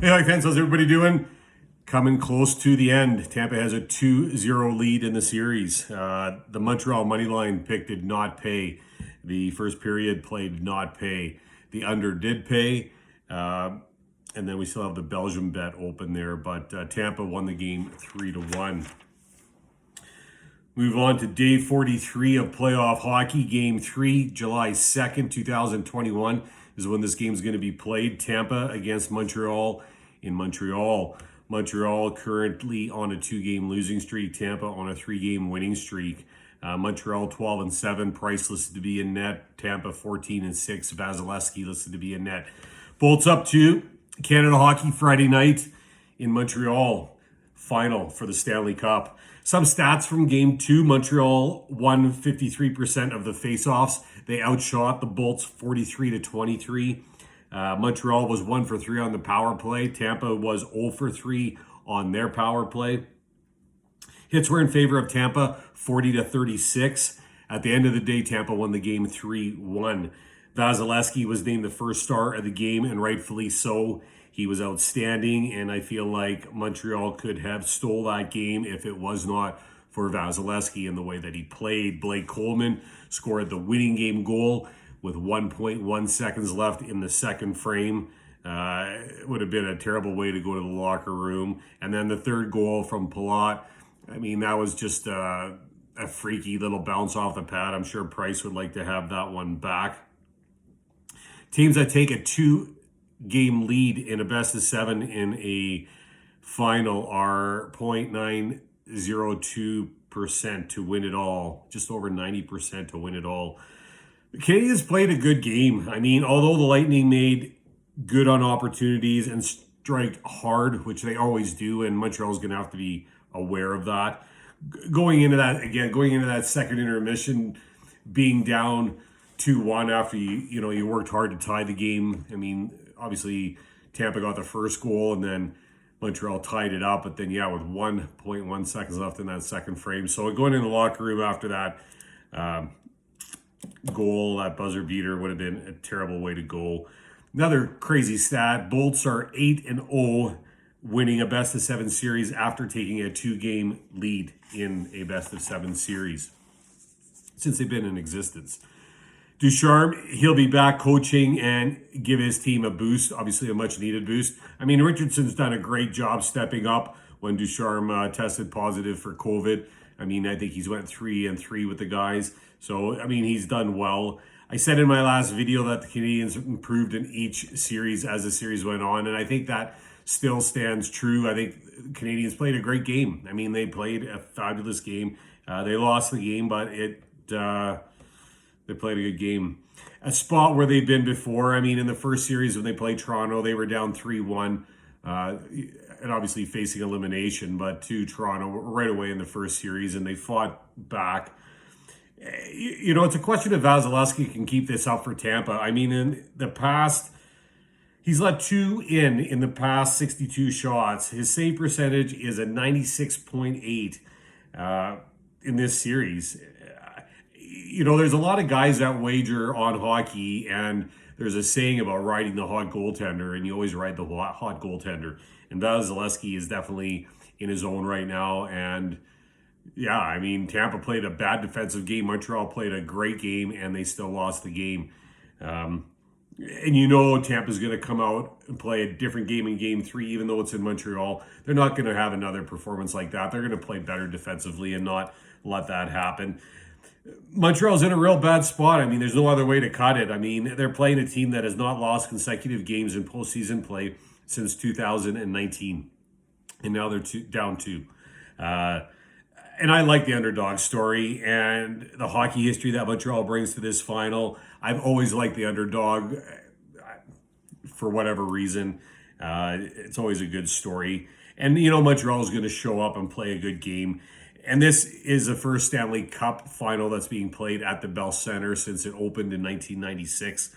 Hey, Hockey fans, how's everybody doing? Coming close to the end. Tampa has a 2-0 lead in the series. The Montreal money line pick did not pay. The first period play did not pay. The under did pay. And then we still have the Belgium bet open there, but Tampa won the game 3-1. Move on to day 43 of playoff hockey. Game 3, July 2nd, 2021 is when this game is going to be played. Tampa against Montreal in Montreal. Montreal currently on a 2-game losing streak. Tampa on a 3-game winning streak. Montreal 12-7. Price listed to be in net. Tampa 14-6. Vasilevsky listed to be in net. Bolts up to Canada Hockey Friday night in Montreal. Final for the Stanley Cup. Some stats from Game 2. Montreal won 53% of the faceoffs. They outshot the Bolts 43-23. Montreal was 1 for 3 on the power play. Tampa was 0 for 3 on their power play. Hits were in favor of Tampa 40-36. At the end of the day, Tampa won the game 3-1. Vasilevsky was named the first star of the game, and rightfully so. He was outstanding, and I feel like Montreal could have stole that game if it was not for Vasilevsky and the way that he played. Blake Coleman scored the winning game goal with 1.1 seconds left in the second frame. It would have been a terrible way to go to the locker room. And then the third goal from Palat, I mean, that was just a freaky little bounce off the pad. I'm sure Price would like to have that one back. Teams that take a 2-game lead in a best of 7 in a final are 0.902% to win it all, just over 90% to win it all. The Canadiens played a good game. I mean, although the Lightning made good on opportunities and strike hard, which they always do, and Montreal's going to have to be aware of that. Going into that second intermission, being down 2-1 after you worked hard to tie the game. I mean, obviously Tampa got the first goal and then Montreal tied it up, but then with 1.1 seconds left in that second frame. So going in the locker room after that goal, that buzzer beater would have been a terrible way to go. Another crazy stat: Bolts are 8-0, winning a best of 7 series after taking a 2-game lead in a best of 7 series since they've been in existence. Ducharme, he'll be back coaching and give his team a boost, obviously a much needed boost. I mean, Richardson's done a great job stepping up when Ducharme tested positive for COVID. I mean, I think he's went 3-3 with the guys. So, I mean, he's done well. I said in my last video that the Canadiens improved in each series as the series went on, and I think that still stands true. I think the Canadiens played a great game. I mean, they played a fabulous game. They lost the game, but they played a good game. A spot where they've been before. I mean, in the first series when they played Toronto, they were down 3-1, and obviously facing elimination, but to Toronto right away in the first series, and they fought back. It's a question if Vasilevsky can keep this up for Tampa. I mean, in the past, he's let 2 in the past 62 shots. His save percentage is a 96.8 in this series. There's a lot of guys that wager on hockey, and there's a saying about riding the hot goaltender, and you always ride the hot goaltender. And Vasilevsky is definitely in his own right now. And yeah, I mean, Tampa played a bad defensive game. Montreal played a great game, and they still lost the game. And Tampa's going to come out and play a different game in Game 3, even though it's in Montreal. They're not going to have another performance like that. They're going to play better defensively and not let that happen. Montreal's in a real bad spot. I mean, there's no other way to cut it. I mean, they're playing a team that has not lost consecutive games in postseason play since 2019. And now they're down 2. And I like the underdog story and the hockey history that Montreal brings to this final. I've always liked the underdog for whatever reason. It's always a good story. And, Montreal is going to show up and play a good game. And this is the first Stanley Cup final that's being played at the Bell Center since it opened in 1996.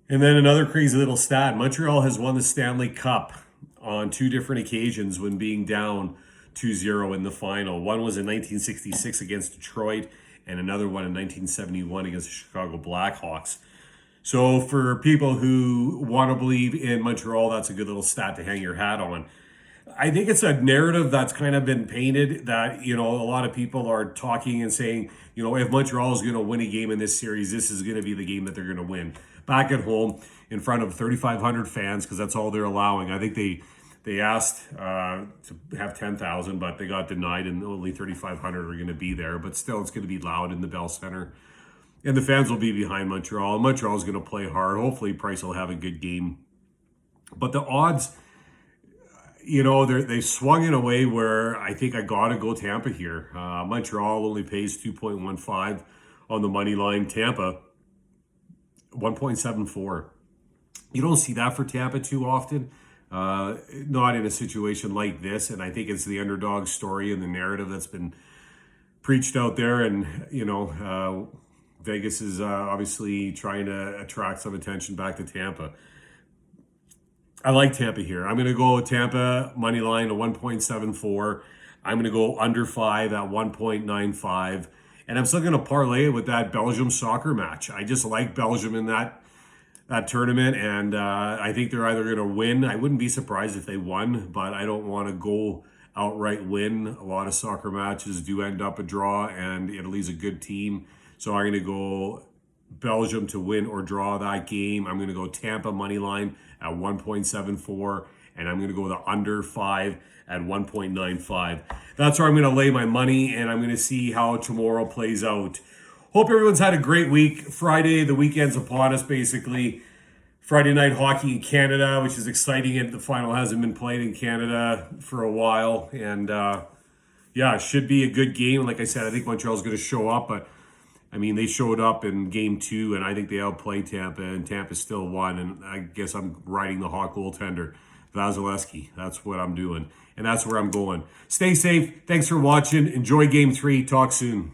And then another crazy little stat: Montreal has won the Stanley Cup on 2 different occasions when being down 2-0 in the final. One was in 1966 against Detroit, and another one in 1971 against the Chicago Blackhawks. So for people who want to believe in Montreal, that's a good little stat to hang your hat on. I think it's a narrative that's kind of been painted that, a lot of people are talking and saying, if Montreal is going to win a game in this series, this is going to be the game that they're going to win. Back at home in front of 3,500 fans, because that's all they're allowing. I think they asked to have 10,000, but they got denied, and only 3,500 are going to be there. But still, it's going to be loud in the Bell Center. And the fans will be behind Montreal. Montreal is going to play hard. Hopefully, Price will have a good game. But the odds, they swung in a way where I think I got to go Tampa here. Montreal only pays 2.15 on the money line. Tampa, 1.74. You don't see that for Tampa too often. Not in a situation like this. And I think it's the underdog story and the narrative that's been preached out there. And, Vegas is obviously trying to attract some attention back to Tampa. I like Tampa here. I'm going to go Tampa money line to 1.74. I'm going to go under 5 at 1.95. And I'm still going to parlay it with that Belgium soccer match. I just like Belgium in that tournament, and I think they're either going to win. I wouldn't be surprised if they won, but I don't want to go outright win. A lot of soccer matches do end up a draw, and Italy's a good team. So I'm going to go Belgium to win or draw that game. I'm going to go Tampa money line at 1.74, and I'm going to go the under 5 at 1.95. That's where I'm going to lay my money, and I'm going to see how tomorrow plays out. Hope everyone's had a great week. Friday, the weekend's upon us, basically. Friday night hockey in Canada, which is exciting. And the final hasn't been played in Canada for a while. And it should be a good game. Like I said, I think Montreal's going to show up. But, they showed up in game 2, and I think they outplayed Tampa, and Tampa still won. And I guess I'm riding the hot goaltender, Vasilevsky. That's what I'm doing. And that's where I'm going. Stay safe. Thanks for watching. Enjoy game 3. Talk soon.